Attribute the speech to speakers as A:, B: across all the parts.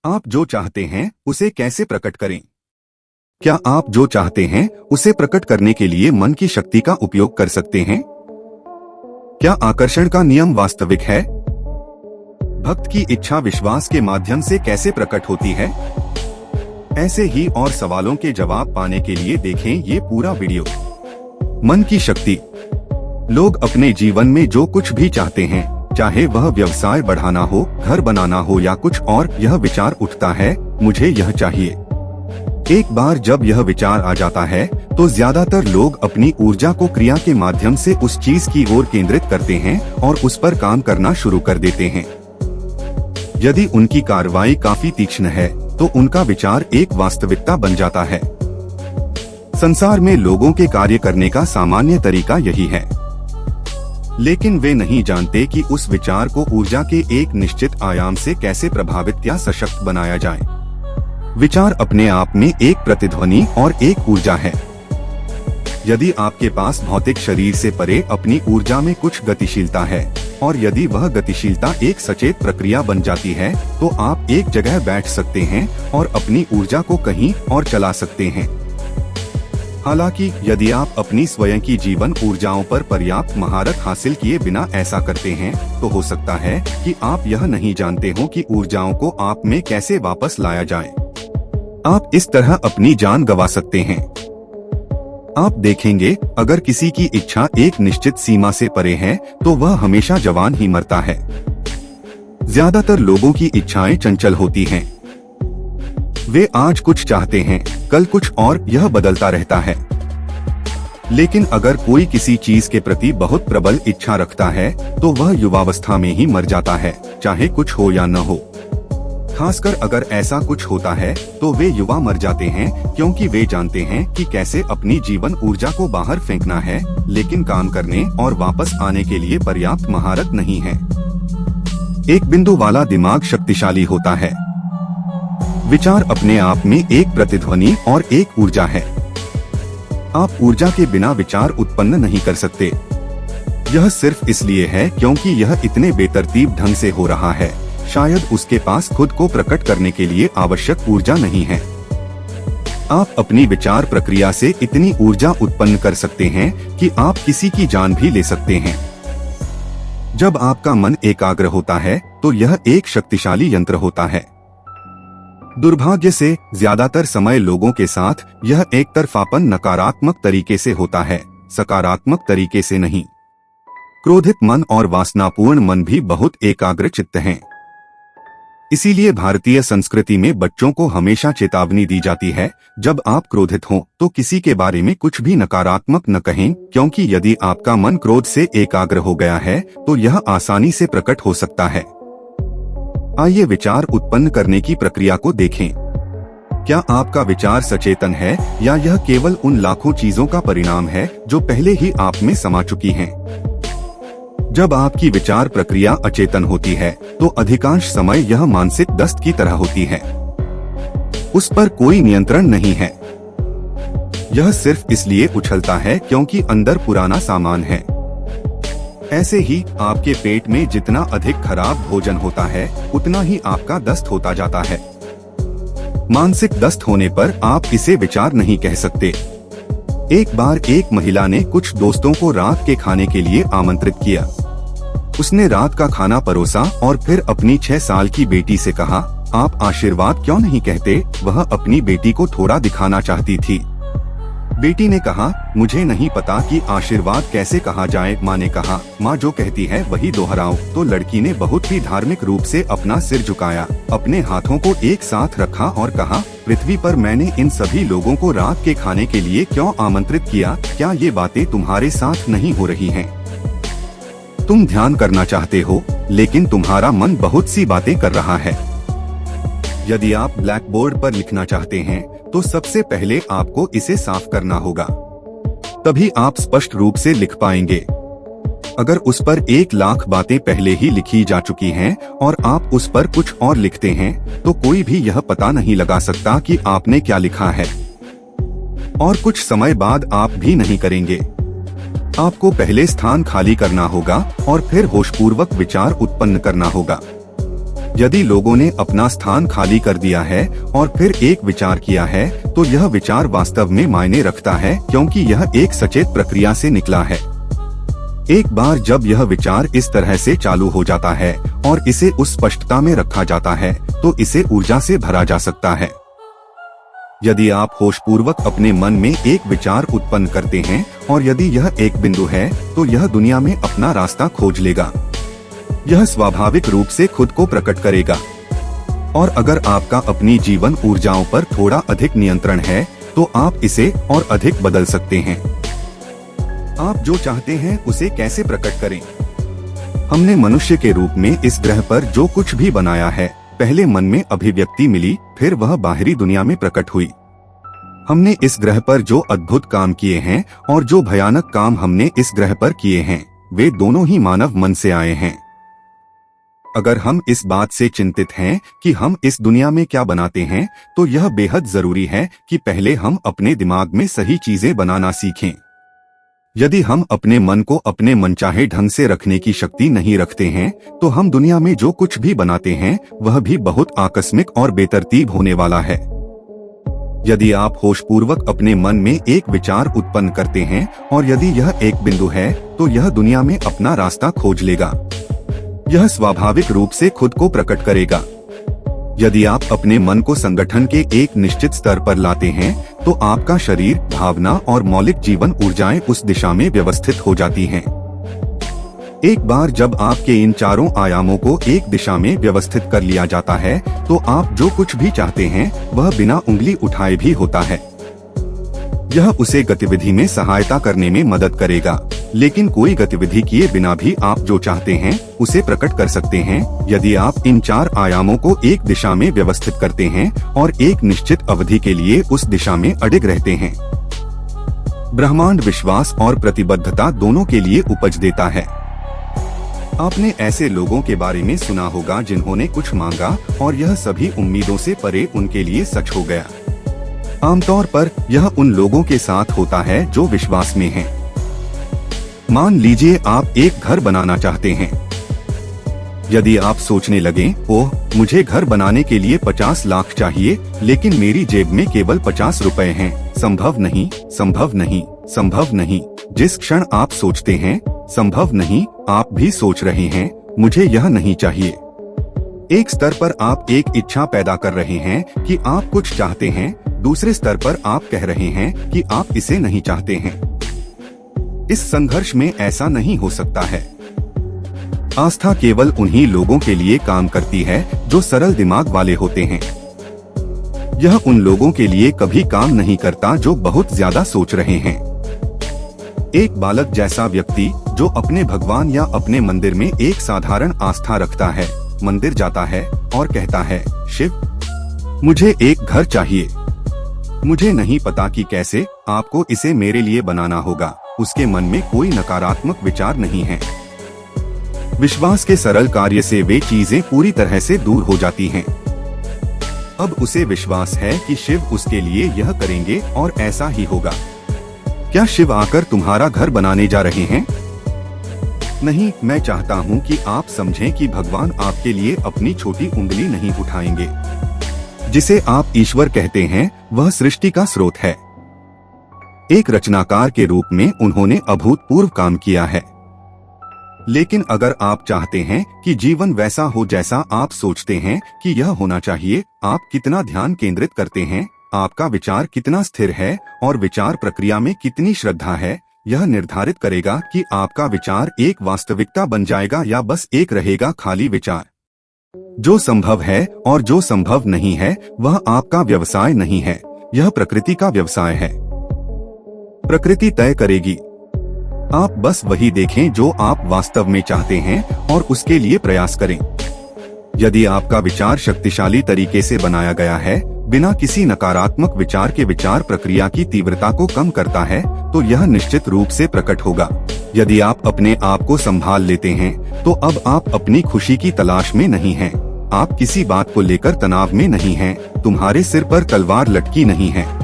A: आप जो चाहते हैं उसे कैसे प्रकट करें? क्या आप जो चाहते हैं उसे प्रकट करने के लिए मन की शक्ति का उपयोग कर सकते हैं? क्या आकर्षण का नियम वास्तविक है? भक्त की इच्छा विश्वास के माध्यम से कैसे प्रकट होती है? ऐसे ही और सवालों के जवाब पाने के लिए देखें ये पूरा वीडियो। मन की शक्ति। लोग अपने जीवन में जो कुछ भी चाहते हैं, चाहे वह व्यवसाय बढ़ाना हो, घर बनाना हो या कुछ और, यह विचार उठता है, मुझे यह चाहिए। एक बार जब यह विचार आ जाता है तो ज्यादातर लोग अपनी ऊर्जा को क्रिया के माध्यम से उस चीज की ओर केंद्रित करते हैं और उस पर काम करना शुरू कर देते हैं। यदि उनकी कार्रवाई काफी तीक्ष्ण है तो उनका विचार एक वास्तविकता बन जाता है। संसार में लोगों के कार्य करने का सामान्य तरीका यही है, लेकिन वे नहीं जानते कि उस विचार को ऊर्जा के एक निश्चित आयाम से कैसे प्रभावित या सशक्त बनाया जाए। विचार अपने आप में एक प्रतिध्वनि और एक ऊर्जा है। यदि आपके पास भौतिक शरीर से परे अपनी ऊर्जा में कुछ गतिशीलता है और यदि वह गतिशीलता एक सचेत प्रक्रिया बन जाती है तो आप एक जगह बैठ सकते हैं और अपनी ऊर्जा को कहीं और चला सकते हैं। हालांकि यदि आप अपनी स्वयं की जीवन ऊर्जाओं पर पर्याप्त महारत हासिल किए बिना ऐसा करते हैं तो हो सकता है कि आप यह नहीं जानते हो कि ऊर्जाओं को आप में कैसे वापस लाया जाए। आप इस तरह अपनी जान गंवा सकते हैं। आप देखेंगे, अगर किसी की इच्छा एक निश्चित सीमा से परे है तो वह हमेशा जवान ही मरता है। ज्यादातर लोगों की इच्छाएं चंचल होती हैं। वे आज कुछ चाहते हैं, कल कुछ और, यह बदलता रहता है। लेकिन अगर कोई किसी चीज के प्रति बहुत प्रबल इच्छा रखता है तो वह युवावस्था में ही मर जाता है, चाहे कुछ हो या न हो। खासकर अगर ऐसा कुछ होता है तो वे युवा मर जाते हैं क्योंकि वे जानते हैं कि कैसे अपनी जीवन ऊर्जा को बाहर फेंकना है, लेकिन काम करने और वापस आने के लिए पर्याप्त महारत नहीं है। एक बिंदु वाला दिमाग शक्तिशाली होता है। विचार अपने आप में एक प्रतिध्वनि और एक ऊर्जा है। आप ऊर्जा के बिना विचार उत्पन्न नहीं कर सकते। यह सिर्फ इसलिए है क्योंकि यह इतने बेतरतीब ढंग से हो रहा है। शायद उसके पास खुद को प्रकट करने के लिए आवश्यक ऊर्जा नहीं है। आप अपनी विचार प्रक्रिया से इतनी ऊर्जा उत्पन्न कर सकते हैं कि आप किसी की जान भी ले सकते हैं। जब आपका मन एकाग्र होता है तो यह एक शक्तिशाली यंत्र होता है। दुर्भाग्य से ज्यादातर समय लोगों के साथ यह एक तरफापन नकारात्मक तरीके से होता है, सकारात्मक तरीके से नहीं। क्रोधित मन और वासनापूर्ण मन भी बहुत एकाग्र चित्त हैं। इसीलिए भारतीय संस्कृति में बच्चों को हमेशा चेतावनी दी जाती है, जब आप क्रोधित हों तो किसी के बारे में कुछ भी नकारात्मक न कहें, क्योंकि यदि आपका मन क्रोध से एकाग्र हो गया है तो यह आसानी से प्रकट हो सकता है। आइए विचार उत्पन्न करने की प्रक्रिया को देखें। क्या आपका विचार सचेतन है या यह केवल उन लाखों चीजों का परिणाम है जो पहले ही आप में समा चुकी हैं? जब आपकी विचार प्रक्रिया अचेतन होती है तो अधिकांश समय यह मानसिक दस्त की तरह होती है। उस पर कोई नियंत्रण नहीं है। यह सिर्फ इसलिए उछलता है क्योंकि अंदर पुराना सामान है। ऐसे ही आपके पेट में जितना अधिक खराब भोजन होता है उतना ही आपका दस्त होता जाता है। मानसिक दस्त होने पर आप इसे विचार नहीं कह सकते। एक बार एक महिला ने कुछ दोस्तों को रात के खाने के लिए आमंत्रित किया। उसने रात का खाना परोसा और फिर अपनी 6 साल की बेटी से कहा, आप आशीर्वाद क्यों नहीं कहते? वह अपनी बेटी को थोड़ा दिखाना चाहती थी। बेटी ने कहा, मुझे नहीं पता कि आशीर्वाद कैसे कहा जाए। माँ ने कहा, माँ जो कहती है वही दोहराओ। तो लड़की ने बहुत ही धार्मिक रूप से अपना सिर झुकाया, अपने हाथों को एक साथ रखा और कहा, पृथ्वी पर मैंने इन सभी लोगों को रात के खाने के लिए क्यों आमंत्रित किया? क्या ये बातें तुम्हारे साथ नहीं हो रही हैं? तुम ध्यान करना चाहते हो, लेकिन तुम्हारा मन बहुत सी बातें कर रहा है। यदि आप ब्लैक बोर्ड पर लिखना चाहते हैं तो सबसे पहले आपको इसे साफ करना होगा, तभी आप स्पष्ट रूप से लिख पाएंगे। अगर उस पर 1 लाख बातें पहले ही लिखी जा चुकी हैं और आप उस पर कुछ और लिखते हैं तो कोई भी यह पता नहीं लगा सकता कि आपने क्या लिखा है। और कुछ समय बाद आप भी नहीं करेंगे। आपको पहले स्थान खाली करना होगा और फिर होशपूर्वक विचार उत्पन्न करना होगा। यदि लोगों ने अपना स्थान खाली कर दिया है और फिर एक विचार किया है, तो यह विचार वास्तव में मायने रखता है, क्योंकि यह एक सचेत प्रक्रिया से निकला है। एक बार जब यह विचार इस तरह से चालू हो जाता है और इसे उस स्पष्टता में रखा जाता है, तो इसे ऊर्जा से भरा जा सकता है। यदि आप होशपूर्वक अपने मन में एक विचार उत्पन्न करते हैं और यदि यह एक बिंदु है, तो यह दुनिया में अपना रास्ता खोज लेगा। यह स्वाभाविक रूप से खुद को प्रकट करेगा। और अगर आपका अपनी जीवन ऊर्जाओं पर थोड़ा अधिक नियंत्रण है, तो आप इसे और अधिक बदल सकते हैं। आप जो चाहते हैं उसे कैसे प्रकट करें? हमने मनुष्य के रूप में इस ग्रह पर जो कुछ भी बनाया है, पहले मन में अभिव्यक्ति मिली, फिर वह बाहरी दुनिया में प्रकट हुई। हमने इस ग्रह पर जो अद्भुत काम किए हैं और जो भयानक काम हमने इस ग्रह पर किए हैं, वे दोनों ही मानव मन से आए हैं। अगर हम इस बात से चिंतित हैं कि हम इस दुनिया में क्या बनाते हैं, तो यह बेहद जरूरी है कि पहले हम अपने दिमाग में सही चीजें बनाना सीखें। यदि हम अपने मन को अपने मनचाहे ढंग से रखने की शक्ति नहीं रखते हैं, तो हम दुनिया में जो कुछ भी बनाते हैं वह भी बहुत आकस्मिक और बेतरतीब होने वाला है। यदि आप होशपूर्वक अपने मन में एक विचार उत्पन्न करते हैं और यदि यह एक बिंदु है, तो यह दुनिया में अपना रास्ता खोज लेगा। यह स्वाभाविक रूप से खुद को प्रकट करेगा। यदि आप अपने मन को संगठन के एक निश्चित स्तर पर लाते हैं, तो आपका शरीर, भावना और मौलिक जीवन ऊर्जाएं उस दिशा में व्यवस्थित हो जाती हैं। एक बार जब आपके इन चारों आयामों को एक दिशा में व्यवस्थित कर लिया जाता है, तो आप जो कुछ भी चाहते हैं वह बिना उंगली उठाए भी होता है। यह उसे गतिविधि में सहायता करने में मदद करेगा, लेकिन कोई गतिविधि किए बिना भी आप जो चाहते हैं उसे प्रकट कर सकते हैं, यदि आप इन चार आयामों को एक दिशा में व्यवस्थित करते हैं और एक निश्चित अवधि के लिए उस दिशा में अडिग रहते हैं। ब्रह्मांड विश्वास और प्रतिबद्धता दोनों के लिए उपज देता है। आपने ऐसे लोगों के बारे में सुना होगा जिन्होंने कुछ मांगा और यह सभी उम्मीदों से परे उनके लिए सच हो गया। आमतौर पर यह उन लोगों के साथ होता है जो विश्वास में हैं। मान लीजिए आप एक घर बनाना चाहते हैं। यदि आप सोचने लगें, ओह, मुझे घर बनाने के लिए 50 लाख चाहिए, लेकिन मेरी जेब में केवल 50 रुपए हैं, संभव नहीं, संभव नहीं, संभव नहीं। जिस क्षण आप सोचते हैं संभव नहीं, आप भी सोच रहे हैं मुझे यह नहीं चाहिए। एक स्तर पर आप एक इच्छा पैदा कर रहे हैं कि आप कुछ चाहते हैं, दूसरे स्तर पर आप कह रहे हैं कि आप इसे नहीं चाहते हैं। इस संघर्ष में ऐसा नहीं हो सकता है। आस्था केवल उन्हीं लोगों के लिए काम करती है जो सरल दिमाग वाले होते हैं। यह उन लोगों के लिए कभी काम नहीं करता जो बहुत ज्यादा सोच रहे हैं। एक बालक जैसा व्यक्ति जो अपने भगवान या अपने मंदिर में एक साधारण आस्था रखता है, मंदिर जाता है और कहता है, शिव, मुझे एक घर चाहिए। मुझे नहीं पता कि कैसे आपको इसे मेरे लिए बनाना होगा। उसके मन में कोई नकारात्मक विचार नहीं है। विश्वास के सरल कार्य से वे चीजें पूरी तरह से दूर हो जाती हैं। अब उसे विश्वास है कि शिव उसके लिए यह करेंगे और ऐसा ही होगा। क्या शिव आकर तुम्हारा घर बनाने जा रहे हैं? नहीं, मैं चाहता हूं कि आप समझें कि भगवान आपके लिए अपनी छोटी उंगली नहीं उठाएंगे। जिसे आप ईश्वर कहते हैं वह सृष्टि का स्रोत है। एक रचनाकार के रूप में उन्होंने अभूतपूर्व काम किया है। लेकिन अगर आप चाहते हैं कि जीवन वैसा हो जैसा आप सोचते हैं कि यह होना चाहिए, आप कितना ध्यान केंद्रित करते हैं, आपका विचार कितना स्थिर है और विचार प्रक्रिया में कितनी श्रद्धा है, यह निर्धारित करेगा कि आपका विचार एक वास्तविकता बन जाएगा या बस एक रहेगा खाली विचार। जो संभव है और जो संभव नहीं है वह आपका व्यवसाय नहीं है, यह प्रकृति का व्यवसाय है। प्रकृति तय करेगी। आप बस वही देखें जो आप वास्तव में चाहते हैं और उसके लिए प्रयास करें। यदि आपका विचार शक्तिशाली तरीके से बनाया गया है, बिना किसी नकारात्मक विचार के विचार प्रक्रिया की तीव्रता को कम करता है, तो यह निश्चित रूप से प्रकट होगा। यदि आप अपने आप को संभाल लेते हैं, तो अब आप अपनी खुशी की तलाश में नहीं हैं। आप किसी बात को लेकर तनाव में नहीं हैं, तुम्हारे सिर पर तलवार लटकी नहीं है।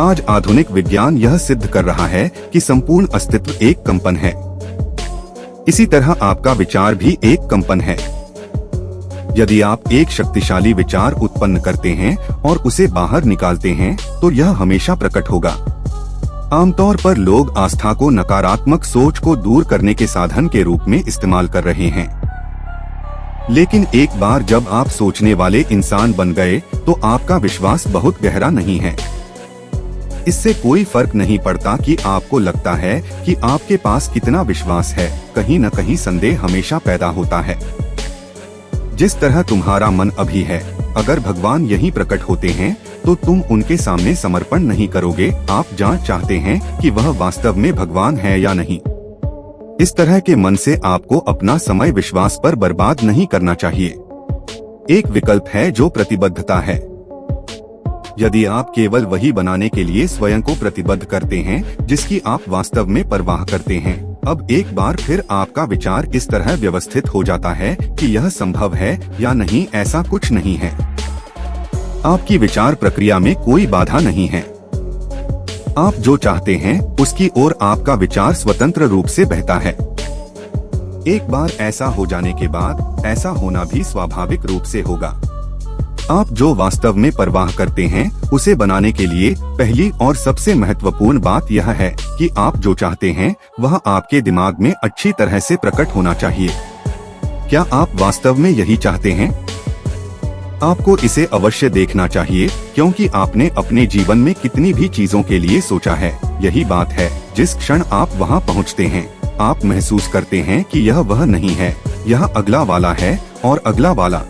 A: आज आधुनिक विज्ञान यह सिद्ध कर रहा है कि संपूर्ण अस्तित्व एक कंपन है। इसी तरह आपका विचार भी एक कंपन है। यदि आप एक शक्तिशाली विचार उत्पन्न करते हैं और उसे बाहर निकालते हैं तो यह हमेशा प्रकट होगा। आमतौर पर लोग आस्था को नकारात्मक सोच को दूर करने के साधन के रूप में इस्तेमाल कर रहे हैं, लेकिन एक बार जब आप सोचने वाले इंसान बन गए तो आपका विश्वास बहुत गहरा नहीं है। इससे कोई फर्क नहीं पड़ता कि आपको लगता है कि आपके पास कितना विश्वास है, कहीं न कहीं संदेह हमेशा पैदा होता है। जिस तरह तुम्हारा मन अभी है, अगर भगवान यहीं प्रकट होते हैं तो तुम उनके सामने समर्पण नहीं करोगे। आप जांच चाहते हैं कि वह वास्तव में भगवान है या नहीं। इस तरह के मन से आपको अपना समय विश्वास पर बर्बाद नहीं करना चाहिए। एक विकल्प है जो प्रतिबद्धता है। यदि आप केवल वही बनाने के लिए स्वयं को प्रतिबद्ध करते हैं जिसकी आप वास्तव में परवाह करते हैं, अब एक बार फिर आपका विचार इस तरह व्यवस्थित हो जाता है कि यह संभव है या नहीं, ऐसा कुछ नहीं है। आपकी विचार प्रक्रिया में कोई बाधा नहीं है। आप जो चाहते हैं उसकी ओर आपका विचार स्वतंत्र रूप से बहता है। एक बार ऐसा हो जाने के बाद ऐसा होना भी स्वाभाविक रूप से होगा। आप जो वास्तव में परवाह करते हैं उसे बनाने के लिए पहली और सबसे महत्वपूर्ण बात यह है कि आप जो चाहते हैं वह आपके दिमाग में अच्छी तरह से प्रकट होना चाहिए। क्या आप वास्तव में यही चाहते हैं? आपको इसे अवश्य देखना चाहिए, क्योंकि आपने अपने जीवन में कितनी भी चीजों के लिए सोचा है। यही बात है, जिस क्षण आप वहां पहुंचते हैं आप महसूस करते हैं कि यह वह नहीं है, यह अगला वाला है और अगला वाला।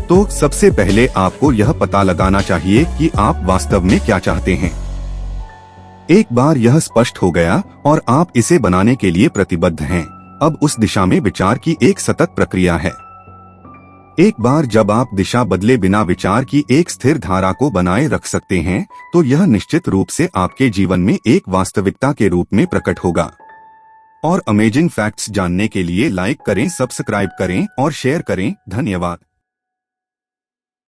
A: तो सबसे पहले आपको यह पता लगाना चाहिए कि आप वास्तव में क्या चाहते हैं। एक बार यह स्पष्ट हो गया और आप इसे बनाने के लिए प्रतिबद्ध हैं, अब उस दिशा में विचार की एक सतत प्रक्रिया है। एक बार जब आप दिशा बदले बिना विचार की एक स्थिर धारा को बनाए रख सकते हैं तो यह निश्चित रूप से आपके जीवन में एक वास्तविकता के रूप में प्रकट होगा। और अमेजिंग फैक्ट्स जानने के लिए लाइक करें, सब्सक्राइब करें और शेयर करें। धन्यवाद।